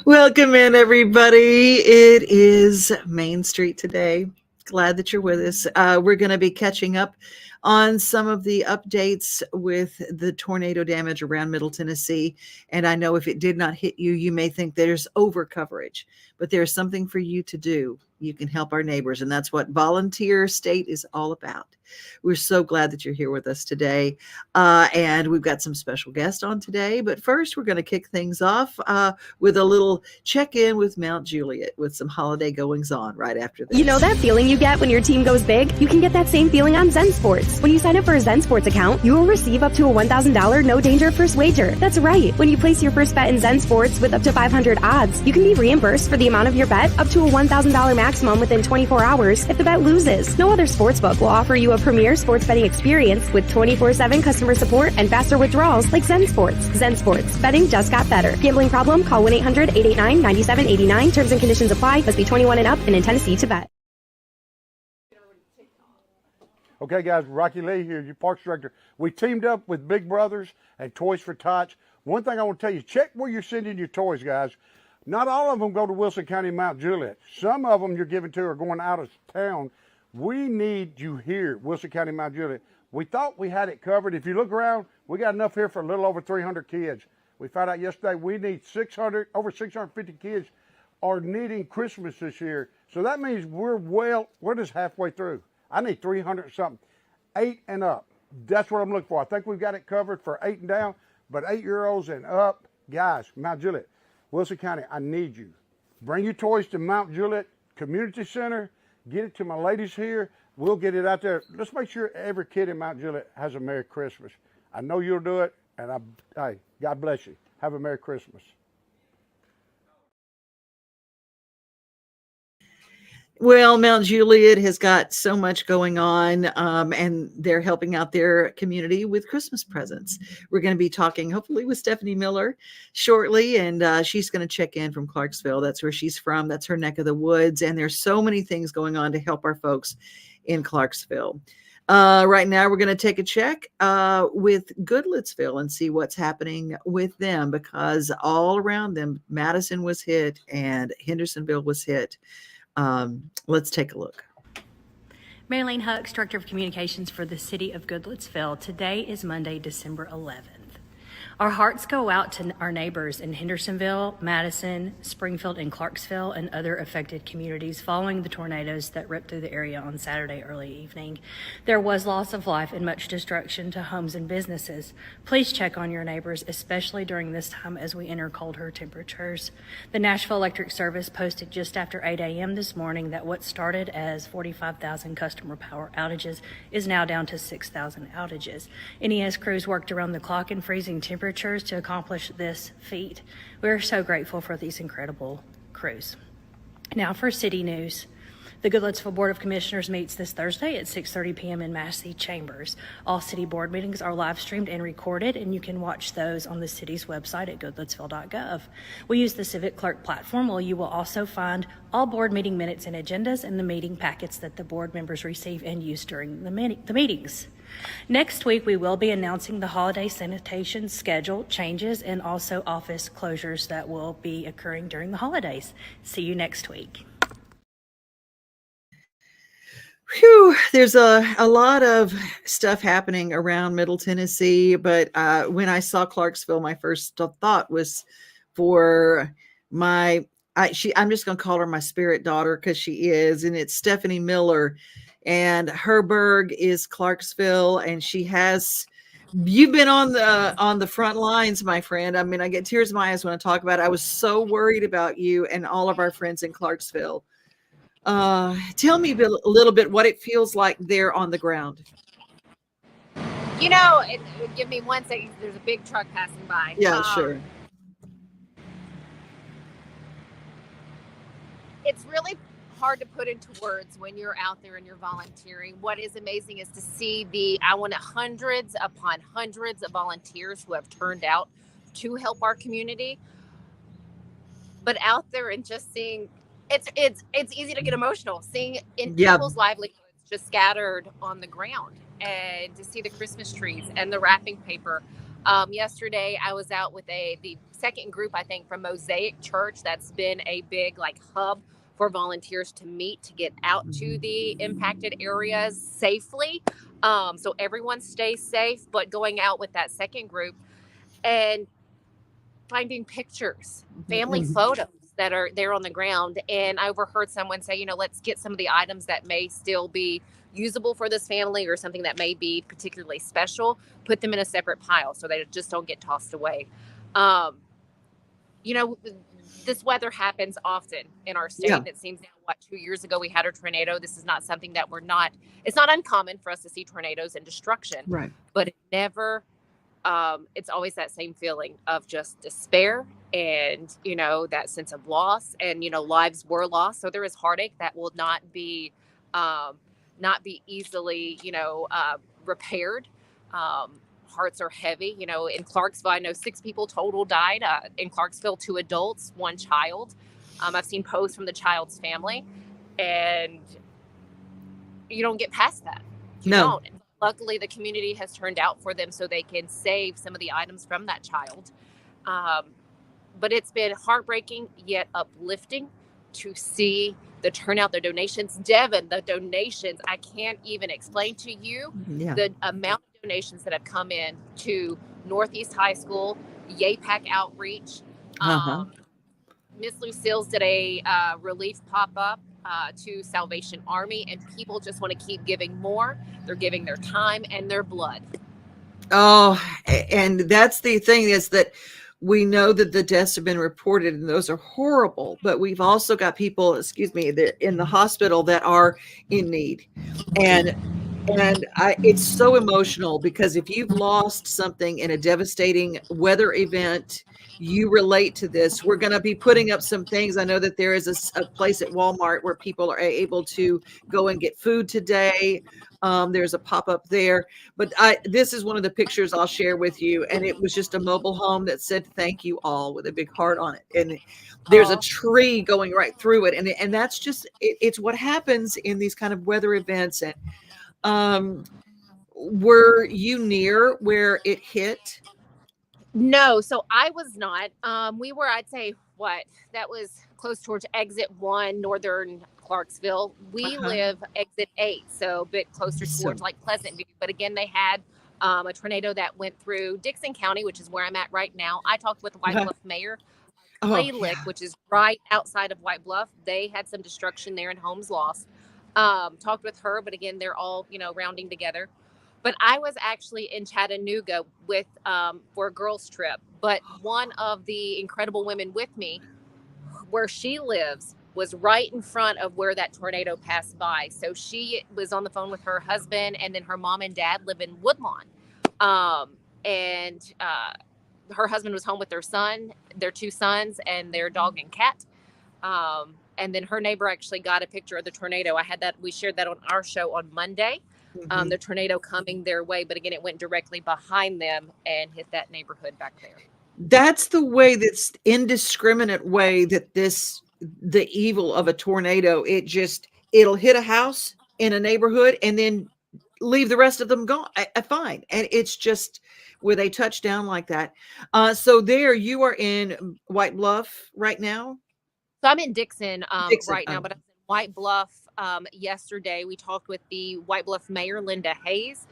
Welcome in, everybody. It is Main Street today. Glad that you're with us. We're going to be catching up on some of the updates with the tornado damage around Middle Tennessee. And I know if it did not hit you, you may think there's over coverage, but there's something for you to do. You can help our neighbors, and that's what Volunteer State is all about. We're so glad that you're here with us today. And we've got some special guests on today. But first, we're going to kick things off with a little check-in with Mount Juliet with some holiday goings on right after this. You know that feeling you get when your team goes big? You can get that same feeling on Zen Sports. When you sign up for a Zen Sports account, you will receive up to a $1,000 no danger first wager. That's right. When you place your first bet in Zen Sports with up to 500 odds, you can be reimbursed for the amount of your bet up to a $1,000 maximum within 24 hours if the bet loses. No other sportsbook will offer you a premier sports betting experience with 24/7 customer support and faster withdrawals like Zen Sports. Zen Sports. Betting just got better. Gambling problem? Call 1-800-889-9789. Terms and conditions apply. Must be 21 and up and in Tennessee to bet. Okay, guys, Rocky Lee here, your Parks Director. We teamed up with Big Brothers and Toys for Tots. One thing I want to tell you, check where you're sending your toys, guys. Not all of them go to Wilson County, Mount Juliet. Some of them you're giving to are going out of town. We need you here, Wilson County, Mount Juliet. We thought we had it covered. If you look around, we got enough here for a little over 300 kids. We found out yesterday we need over 650 kids are needing Christmas this year. So that means we're just halfway through. I need 300 something, 8 and up. That's what I'm looking for. I think we've got it covered for 8 and down, but 8-year-olds and up, guys, Mount Juliet, Wilson County, I need you. Bring your toys to Mount Juliet Community Center. Get it to my ladies here. We'll get it out there. Let's make sure every kid in Mount Juliet has a Merry Christmas. I know you'll do it, and hey, God bless you. Have a Merry Christmas. Well, Mount Juliet has got so much going on, and they're helping out their community with Christmas presents. We're going to be talking, hopefully, with Stefanie Miller shortly, and she's going to check in from Clarksville. That's where she's from. That's her neck of the woods, and there's so many things going on to help our folks in Clarksville. Right now, we're going to take a check with Goodlettsville and see what's happening with them, because all around them, Madison was hit and Hendersonville was hit. Let's take a look. Marilyn Hucks, Director of Communications for the City of Goodlettsville. Today is Monday, December 11th. Our hearts go out to our neighbors in Hendersonville, Madison, Springfield, and Clarksville, and other affected communities following the tornadoes that ripped through the area on Saturday early evening. There was loss of life and much destruction to homes and businesses. Please check on your neighbors, especially during this time as we enter colder temperatures. The Nashville Electric Service posted just after 8 a.m. this morning that what started as 45,000 customer power outages is now down to 6,000 outages. NES crews worked around the clock in freezing temperatures to accomplish this feat. We're so grateful for these incredible crews. Now for city news. The Goodlettsville Board of Commissioners meets this Thursday at 6:30 p.m. in Massey Chambers. All city board meetings are live streamed and recorded, and you can watch those on the city's website at goodlettsville.gov. We use the Civic Clerk platform, where you will also find all board meeting minutes and agendas and the meeting packets that the board members receive and use during the meetings. Next week, we will be announcing the holiday sanitation schedule changes and also office closures that will be occurring during the holidays. See you next week. Whew, there's a lot of stuff happening around Middle Tennessee, but when I saw Clarksville, my first thought was for I'm just going to call her my spirit daughter, because she is, and it's Stefanie Miller. And her burg is Clarksville, and you've been on the front lines, my friend. I mean, I get tears in my eyes when I talk about it. I was so worried about you and all of our friends in Clarksville. Tell me a little bit what it feels like there on the ground. You know, give me 1 second. There's a big truck passing by. Yeah, sure. It's really hard to put into words when you're out there and you're volunteering. What is amazing is to see hundreds upon hundreds of volunteers who have turned out to help our community. But out there and just seeing, it's easy to get emotional seeing people's livelihoods just scattered on the ground, and to see the Christmas trees and the wrapping paper. Yesterday I was out with the second group, I think, from Mosaic Church. That's been a big like hub for volunteers to meet, to get out to the impacted areas safely. So everyone stays safe, but going out with that second group and finding pictures, family photos that are there on the ground. And I overheard someone say, let's get some of the items that may still be usable for this family or something that may be particularly special, put them in a separate pile so they just don't get tossed away. This weather happens often in our state. Yeah. It seems now, 2 years ago we had a tornado. This is not something that it's not uncommon for us to see tornadoes and destruction, Right. but it's always that same feeling of just despair and, that sense of loss, and, lives were lost. So there is heartache that will not be easily, repaired. Hearts are heavy. In Clarksville, I know 6 people total died. In Clarksville, 2 adults, 1 child. I've seen posts from the child's family, and you don't get past that. You don't. Luckily, the community has turned out for them so they can save some of the items from that child. But it's been heartbreaking yet uplifting to see the turnout, the donations. Devin, the donations, I can't even explain to you the amount of donations that have come in to Northeast High School, YAPAC Outreach. Miss Lucille's did a relief pop-up to Salvation Army, and people just want to keep giving more. They're giving their time and their blood. Oh, and that's the thing, is that we know that the deaths have been reported, and those are horrible, but we've also got people, that in the hospital that are in need. And it's so emotional, because if you've lost something in a devastating weather event, you relate to this. We're going to be putting up some things. I know that there is a place at Walmart where people are able to go and get food today. There's a pop-up there, but this is one of the pictures I'll share with you. And it was just a mobile home that said, "Thank you all," with a big heart on it. And there's a tree going right through it. And that's just, it's what happens in these kind of weather events. And were you near where it hit? No, so I was not. We were, I'd say, that was close towards exit 1, northern Clarksville. We live exit 8, so a bit closer towards like Pleasant View. But again, they had a tornado that went through Dixon County, which is where I'm at right now. I talked with White Bluff Mayor Clay Lick, which is right outside of White Bluff. They had some destruction there and homes lost. Talked with her, but again, they're all, rounding together. But I was actually in Chattanooga for a girls' trip. But one of the incredible women with me, where she lives, was right in front of where that tornado passed by. So she was on the phone with her husband, and then her mom and dad live in Woodlawn. And her husband was home with their 2 sons, and their dog and cat. And then her neighbor actually got a picture of the tornado. We shared that on our show on Monday. The tornado coming their way, but again, it went directly behind them and hit that neighborhood back there. That's the way, that's indiscriminate way that the evil of a tornado, it'll hit a house in a neighborhood and then leave the rest of them gone, fine. And it's just where they touch down like that. So there you are in White Bluff right now. So I'm in Dixon, right now, but I'm in White Bluff. Yesterday we talked with the White Bluff Mayor, Linda Hayes.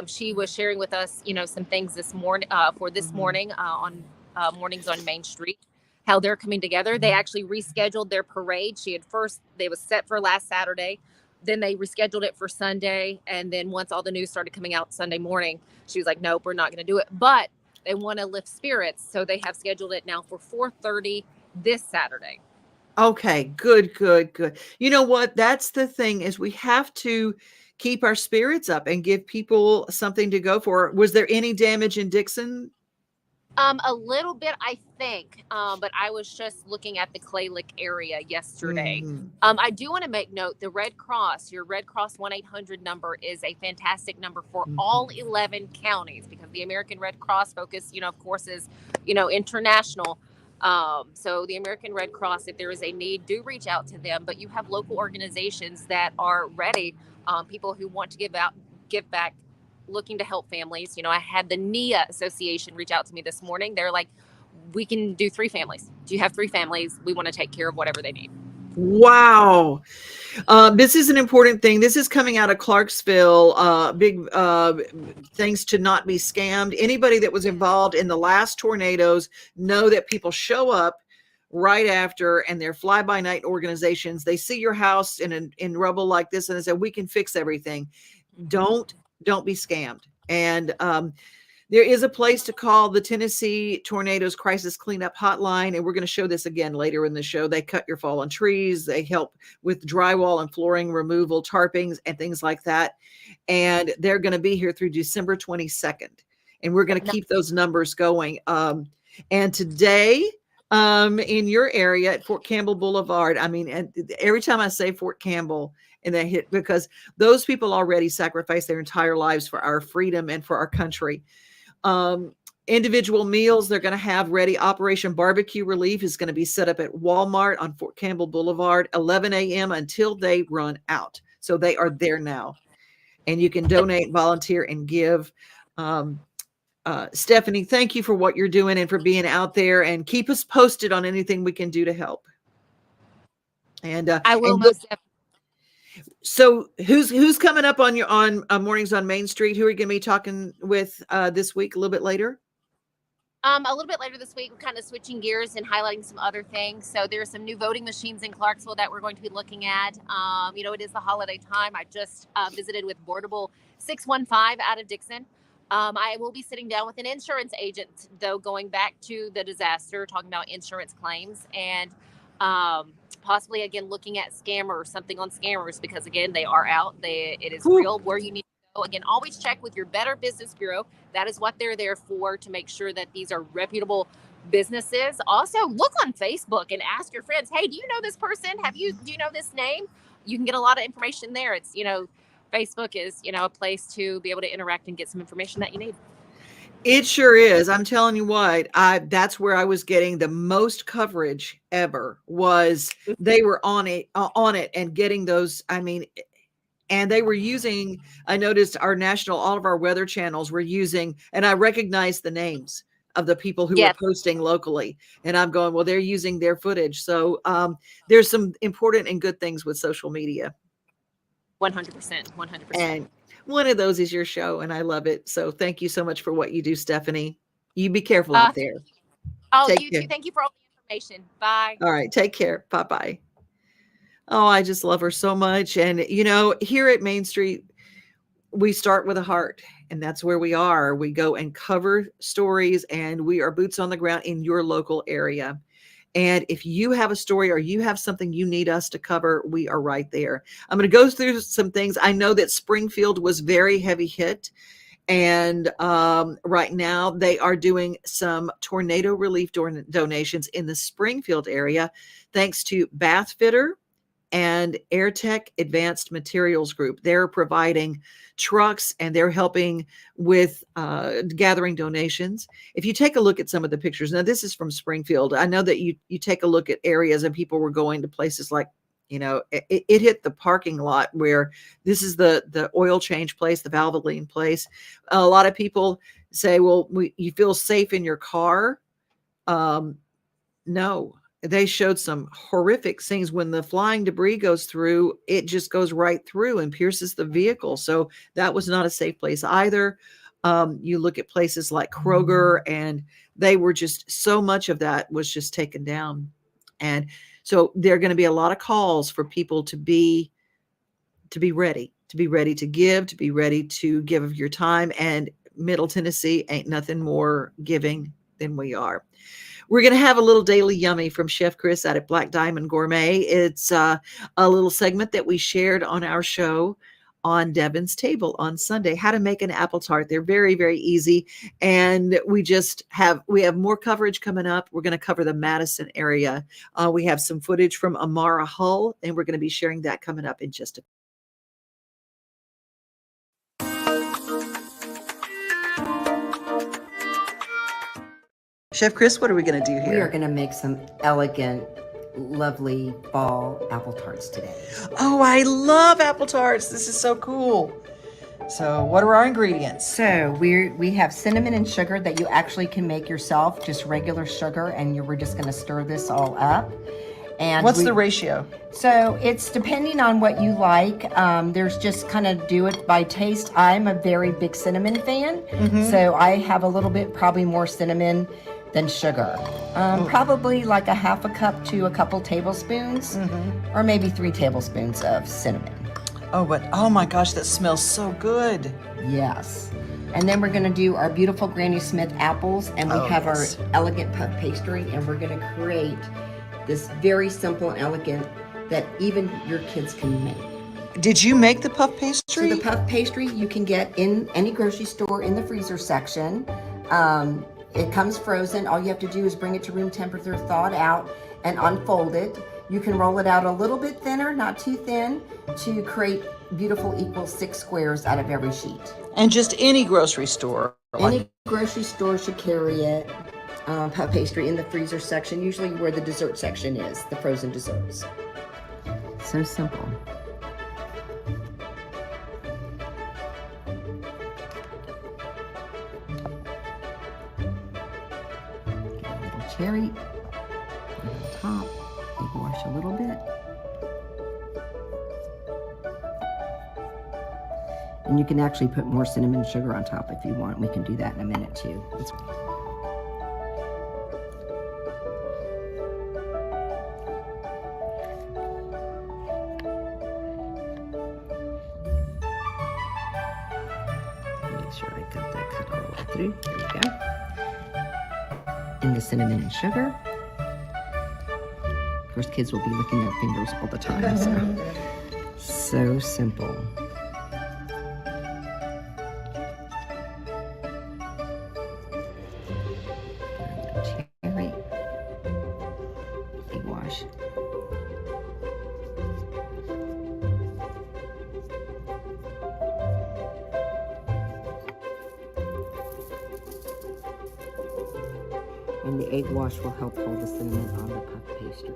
She was sharing with us, some things this morning, morning on Mornings on Main Street, how they're coming together. They actually rescheduled their parade. They was set for last Saturday. Then they rescheduled it for Sunday. And then once all the news started coming out Sunday morning, she was like, nope, we're not going to do it. But they want to lift spirits. So they have scheduled it now for 4:30 this Saturday. Okay, good. You know what? That's the thing, is we have to keep our spirits up and give people something to go for. Was there any damage in Dixon? A little bit, I think, but I was just looking at the Clay Lick area yesterday. I do want to make note, the Red Cross, your Red Cross 1-800 number is a fantastic number for all 11 counties, because the American Red Cross focus, of course, is, international. So the American Red Cross, if there is a need, do reach out to them. But you have local organizations that are ready, people who want to give back, looking to help families. I had the NIA Association reach out to me this morning. They're like, we can do 3 families. Do you have 3 families? We want to take care of whatever they need. Wow. This is an important thing. This is coming out of Clarksville. Big things to not be scammed. Anybody that was involved in the last tornadoes know that people show up right after, and they're fly-by-night organizations. They see your house in rubble like this, and they say, we can fix everything. Don't be scammed. And there is a place to call, the Tennessee Tornadoes Crisis Cleanup Hotline, and we're going to show this again later in the show. They cut your fallen trees. They help with drywall and flooring removal, tarpings, and things like that. And they're going to be here through December 22nd. And we're going to keep those numbers going. And today, in your area at Fort Campbell Boulevard, I mean, and every time I say Fort Campbell, and they hit, because those people already sacrificed their entire lives for our freedom and for our country. Individual meals they're going to have ready. Operation Barbecue Relief is going to be set up at Walmart on Fort Campbell Boulevard, 11 a.m. until they run out. So they are there now. And you can donate, volunteer, and give. Stefanie, thank you for what you're doing and for being out there, and keep us posted on anything we can do to help. And I will most definitely. So who's coming up on your Mornings on Main Street? Who are you going to be talking with this week? A little bit later. A little bit later this week, we're kind of switching gears and highlighting some other things. So there are some new voting machines in Clarksville that we're going to be looking at. It is the holiday time. I just visited with Boardable 615 out of Dixon. I will be sitting down with an insurance agent, though, going back to the disaster, talking about insurance claims, and possibly, again, looking at scammers, something on scammers, because, again, they are out. It is real. Where you need to go. Again, always check with your Better Business Bureau. That is what they're there for, to make sure that these are reputable businesses. Also, look on Facebook and ask your friends, hey, do you know this person? Do you know this name? You can get a lot of information there. It's, Facebook is, a place to be able to interact and get some information that you need. It sure is. I'm telling you what, that's where I was getting the most coverage ever, was they were on it and getting those. I mean, and they were using, I noticed all of our weather channels were using, and I recognized the names of the people who were posting locally, and I'm going, well, they're using their footage. So there's some important and good things with social media. 100%. And one of those is your show, and I love it. So thank you so much for what you do, Stefanie. You be careful out there. You too. Thank you for all the information. Bye. All right. Take care. Bye-bye. Oh, I just love her so much. And, here at Main Street, we start with a heart, and that's where we are. We go and cover stories, and we are boots on the ground in your local area. And if you have a story or you have something you need us to cover, we are right there. I'm going to go through some things. I know that Springfield was very heavy hit. And right now they are doing some tornado relief donations in the Springfield area, thanks to Bath Fitter and AirTech Advanced Materials Group. They're providing trucks, and they're helping with gathering donations. If you take a look at some of the pictures, now this is from Springfield. I know that you take a look at areas, and people were going to places like, it hit the parking lot where this is the oil change place, the Valvoline place. A lot of people say, well, you feel safe in your car. No. They showed some horrific things. When the flying debris goes through, it just goes right through and pierces the vehicle. So that was not a safe place either. You look at places like Kroger, and they were just, so much of that was just taken down. And so there are going to be a lot of calls for people to be ready to give of your time. And Middle Tennessee ain't nothing more giving than we are. We're going to have a little daily yummy from Chef Chris out at Black Diamond Gourmet. It's a little segment that we shared on our show on Devin's Table on Sunday, how to make an apple tart. They're very, very easy. And we have more coverage coming up. We're going to cover the Madison area. We have some footage from Amara Hull, and we're going to be sharing that coming up in just a Chef Chris, what are we going to do here? We are going to make some elegant, lovely fall apple tarts today. Oh, I love apple tarts. This is so cool. So what are our ingredients? So we have cinnamon and sugar that you actually can make yourself, just regular sugar, and we're just gonna stir this all up. And What's the ratio? So it's depending on what you like. There's just kind of do it by taste. I'm a very big cinnamon fan, so I have a little bit, probably more cinnamon than sugar. Probably like a half a cup to a couple tablespoons, or maybe 3 tablespoons of cinnamon. Oh, but oh my gosh, that smells so good. Yes. And then we're gonna do our beautiful Granny Smith apples, and we have our elegant puff pastry, and we're gonna create this very simple and elegant that even your kids can make. Did you make the puff pastry? So the puff pastry you can get in any grocery store in the freezer section. It comes frozen. All you have to do is bring it to room temperature, thaw it out, and unfold it. You can roll it out a little bit thinner, not too thin, to create beautiful equal 6 squares out of every sheet. And just any grocery store. Any grocery store should carry it. Puff pastry in the freezer section, usually where the dessert section is, the frozen desserts. So simple. Get a little cherry on top, egg wash a little bit. And you can actually put more cinnamon sugar on top if you want. We can do that in a minute too. Make sure I got that cut all the way through. There we go. And the cinnamon and sugar. Of course, kids will be licking their fingers all the time. So simple. Cherry. Egg wash. And the egg wash will help hold the cinnamon on the puff pastry.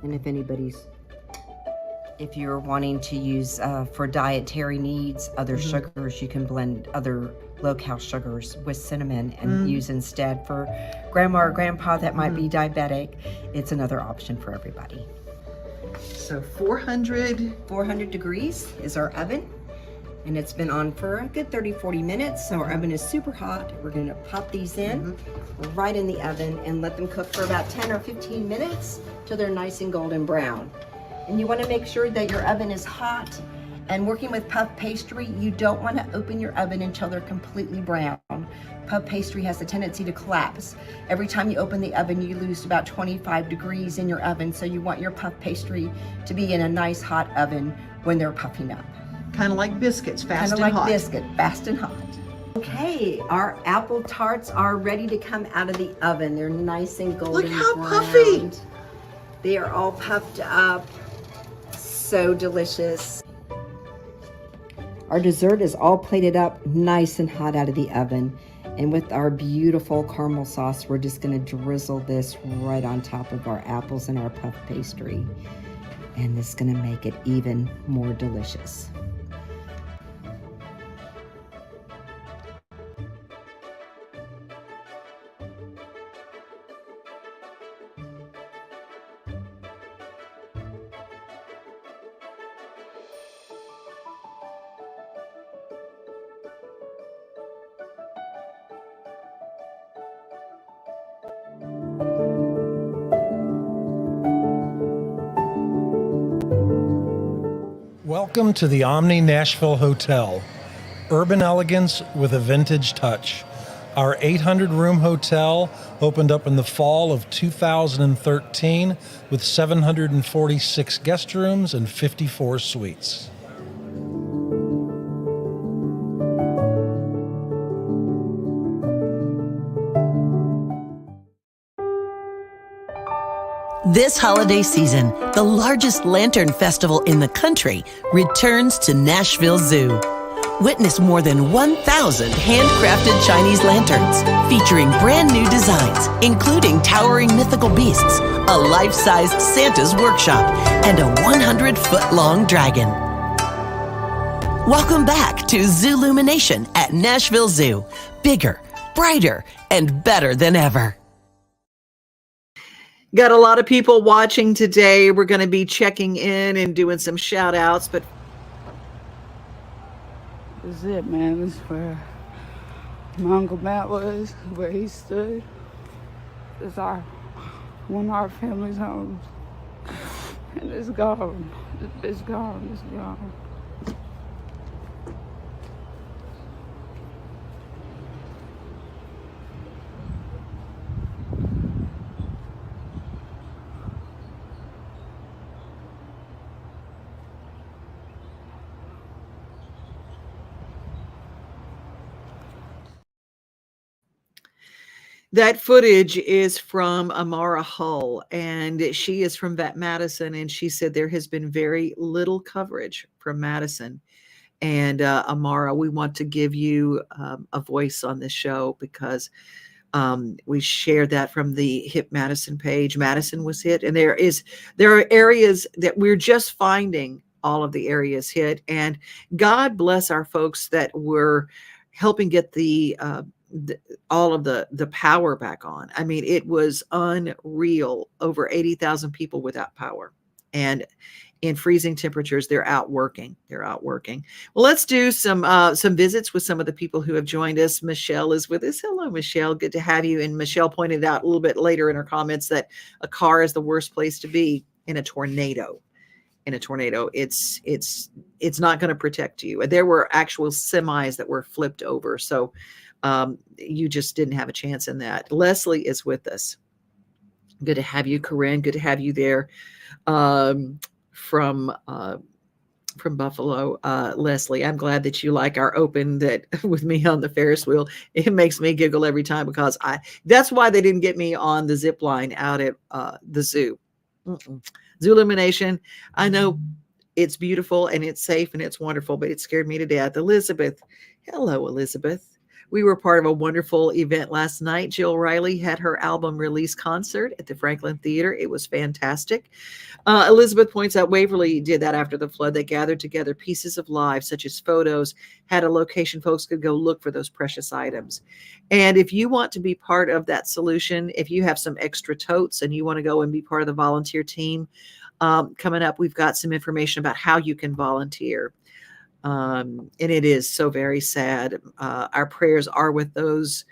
And if you're wanting to use for dietary needs, other sugars, you can blend other low-cal sugars with cinnamon and use instead for grandma or grandpa that might be diabetic. It's another option for everybody. So 400 degrees is our oven, and it's been on for a good 30-40 minutes, so our oven is super hot. We're gonna pop these in right in the oven and let them cook for about 10 or 15 minutes till they're nice and golden brown. And you wanna make sure that your oven is hot, and working with puff pastry, you don't wanna open your oven until they're completely brown. Puff pastry has a tendency to collapse. Every time you open the oven, you lose about 25 degrees in your oven, so you want your puff pastry to be in a nice hot oven when they're puffing up. kind of like biscuits, fast and hot. Kind of like biscuit, fast and hot. Okay, our apple tarts are ready to come out of the oven. They're nice and golden Look how browned. puffy. They are all puffed up. So delicious. Our dessert is all plated up nice and hot out of the oven. And with our beautiful caramel sauce, we're just gonna drizzle this right on top of our apples and our puff pastry. And this is gonna make it even more delicious. Welcome to the Omni Nashville Hotel, urban elegance with a vintage touch. Our 800-room hotel opened up in the fall of 2013 with 746 guest rooms and 54 suites. This holiday season, the largest lantern festival in the country returns to Nashville Zoo. Witness more than 1,000 handcrafted Chinese lanterns featuring brand new designs, including towering mythical beasts, a life-sized Santa's workshop, and a 100-foot-long dragon. Welcome back to Zoolumination at Nashville Zoo. Bigger, brighter, and better than ever. Got a lot of people watching today. We're going to be checking in and doing some shout outs, but this is it, man. This is where my Uncle Matt was, where he stood. It's one of our family's homes. And it's gone. It's gone. It's gone. that footage is from Amara Hull, and she is from Vet Madison, and she said there has been very little coverage from Madison. And Amara, we want to give you a voice on this show because we shared that from the Hit Madison page. Madison was hit, and there are areas that we're just finding all of the areas hit. And God bless our folks that were helping get all of the power back on. I mean, it was unreal. Over 80,000 people without power, and in freezing temperatures. They're out working. Well, let's do some visits with some of the people who have joined us. Michelle is with us. Hello, Michelle. Good to have you. And Michelle pointed out a little bit later in her comments that a car is the worst place to be in a tornado. It's not going to protect you. There were actual semis that were flipped over. So you just didn't have a chance in that. Leslie is with us. Good to have you, Corinne. Good to have you there. From Buffalo, Leslie, I'm glad that you like our open that with me on the Ferris wheel. It makes me giggle every time because that's why they didn't get me on the zip line out at the zoo. Zoolumination. I know it's beautiful and it's safe and it's wonderful, but it scared me to death. Elizabeth. Hello, Elizabeth. We were part of a wonderful event last night. Jill Riley had her album release concert at the Franklin Theater. It was fantastic. Elizabeth points out Waverly did that after the flood. They gathered together pieces of lives, such as photos, had a location folks could go look for those precious items. And if you want to be part of that solution, if you have some extra totes and you want to go and be part of the volunteer team, coming up, we've got some information about how you can volunteer. And it is so very sad. Our prayers are with those,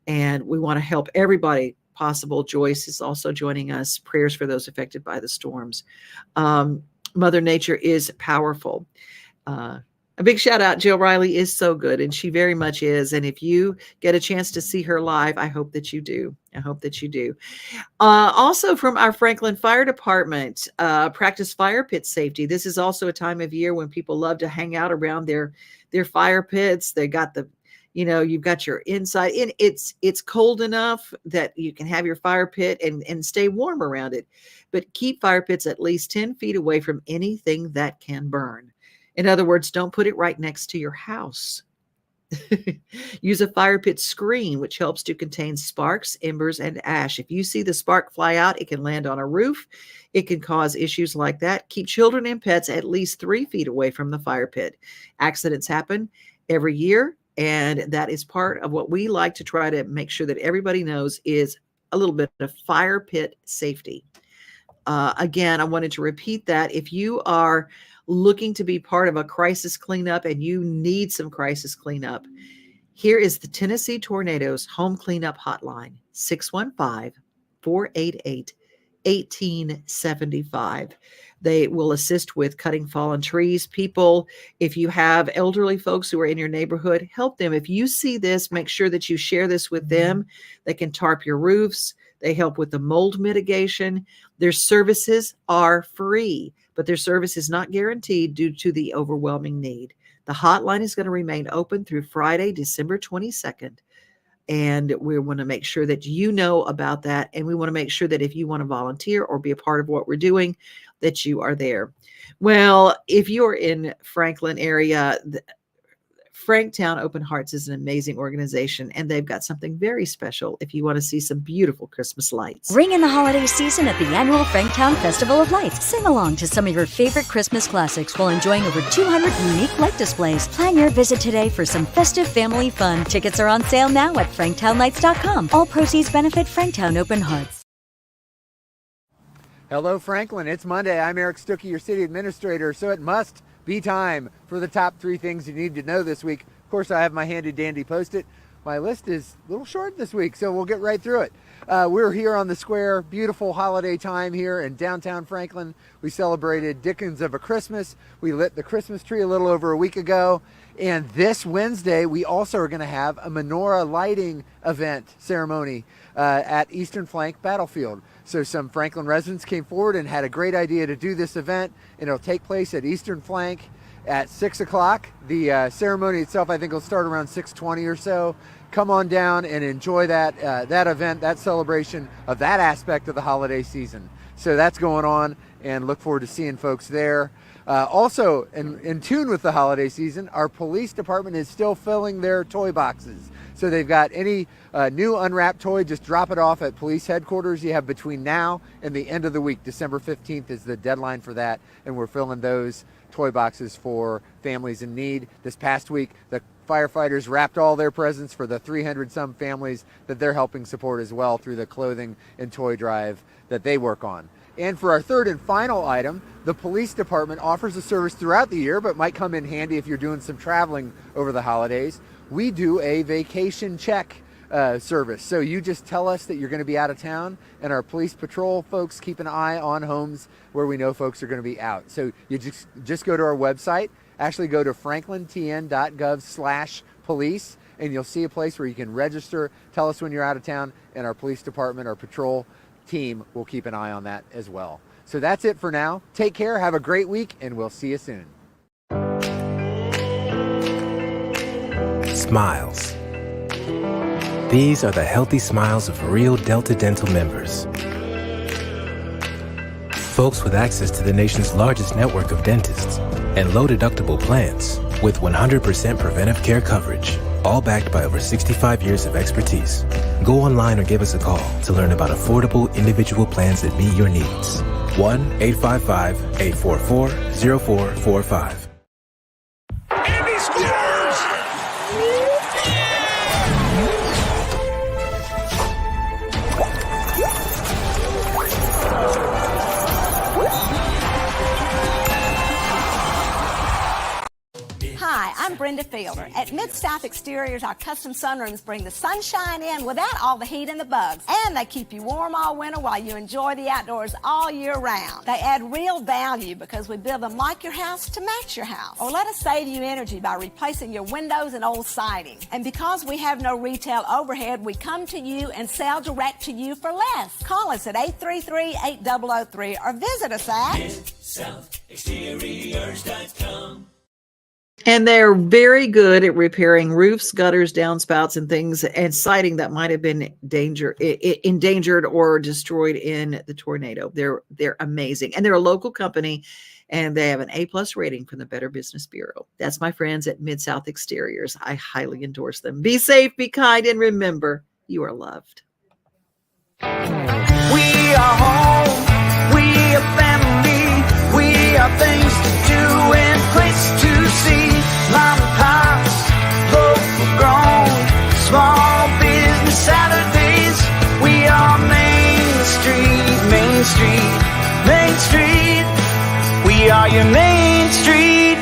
and we want to help everybody possible. Joyce is also joining us. Prayers for those affected by the storms. Mother Nature is powerful. A big shout out. Jill Riley is so good, and she very much is. And if you get a chance to see her live, I hope that you do. Also from our Franklin Fire Department, practice fire pit safety. This is also a time of year when people love to hang out around their fire pits. They got you've got your inside in. It's cold enough that you can have your fire pit and stay warm around it, but keep fire pits at least 10 feet away from anything that can burn. In other words, don't put it right next to your house. Use a fire pit screen, which helps to contain sparks, embers, and ash. If you see the spark fly out, it can land on a roof. It can cause issues like that. Keep children and pets at least 3 feet away from the fire pit. Accidents happen every year, and that is part of what we like to try to make sure that everybody knows is a little bit of fire pit safety. Again, I wanted to repeat that. If you are looking to be part of a crisis cleanup and you need some crisis cleanup, here is the Tennessee Tornadoes Home Cleanup Hotline, 615-488-1875. They will assist with cutting fallen trees. People, if you have elderly folks who are in your neighborhood, help them. If you see this, make sure that you share this with them. They can tarp your roofs. They help with the mold mitigation. Their services are free, but their service is not guaranteed due to the overwhelming need. The hotline is going to remain open through Friday, December 22nd. And we want to make sure that you know about that. And we want to make sure that if you want to volunteer or be a part of what we're doing, that you are there. Well, if you're in Franklin area, Franktown Open Hearts is an amazing organization, and they've got something very special if you want to see some beautiful Christmas lights. Ring in the holiday season at the annual Franktown Festival of Lights. Sing along to some of your favorite Christmas classics while enjoying over 200 unique light displays. Plan your visit today for some festive family fun. Tickets are on sale now at franktownlights.com. All proceeds benefit Franktown Open Hearts. Hello, Franklin. It's Monday. I'm Eric Stuckey, your city administrator, so it must be time for the top 3 things you need to know this week. Of course, I have my handy-dandy Post-it. My list is a little short this week, so we'll get right through it. We're here on the square, beautiful holiday time here in downtown Franklin. We celebrated Dickens of a Christmas. We lit the Christmas tree a little over a week ago. And this Wednesday, we also are going to have a menorah lighting event ceremony at Eastern Flank Battlefield. So some Franklin residents came forward and had a great idea to do this event, and it'll take place at Eastern Flank at 6 o'clock. The ceremony itself, I think, will start around 6:20 or so. Come on down and enjoy that event, that celebration of that aspect of the holiday season. So that's going on, and look forward to seeing folks there. Also, in tune with the holiday season, our police department is still filling their toy boxes. So they've got any new unwrapped toy, just drop it off at police headquarters. You have between now and the end of the week. December 15th is the deadline for that, and we're filling those toy boxes for families in need. This past week, the firefighters wrapped all their presents for the 300-some families that they're helping support as well through the clothing and toy drive that they work on. And for our third and final item, the police department offers a service throughout the year, but might come in handy if you're doing some traveling over the holidays. We do a vacation check service. So you just tell us that you're going to be out of town, and our police patrol folks keep an eye on homes where we know folks are going to be out. So you just go to our website, actually go to franklintn.gov/police, and you'll see a place where you can register, tell us when you're out of town, and our police department, our patrol team will keep an eye on that as well. So that's it for now. Take care, have a great week, and we'll see you soon. Smiles. These are the healthy smiles of real Delta Dental members. Folks with access to the nation's largest network of dentists and low-deductible plans with 100% preventive care coverage, all backed by over 65 years of expertise. Go online or give us a call to learn about affordable individual plans that meet your needs. 1-855-844-0445. And he scores! Hi, I'm Brenda Fielder. At Mid-South Exteriors, our custom sunrooms bring the sunshine in without all the heat and the bugs. And they keep you warm all winter while you enjoy the outdoors all year round. They add real value because we build them like your house to match your house. Or let us save you energy by replacing your windows and old siding. And because we have no retail overhead, we come to you and sell direct to you for less. Call us at 833-8003 or visit us at MidSouthExteriors.com. And they're very good at repairing roofs, gutters, downspouts, and things, and siding that might have been endangered or destroyed in the tornado. They're amazing. And they're a local company, and they have an A+ rating from the Better Business Bureau. That's my friends at Mid-South Exteriors. I highly endorse them. Be safe, be kind, and remember, you are loved. We are home. We are family. We are things to do and place to see. Mom and pops, local grown, small business Saturdays. We are Main Street, Main Street, Main Street. We are your Main Street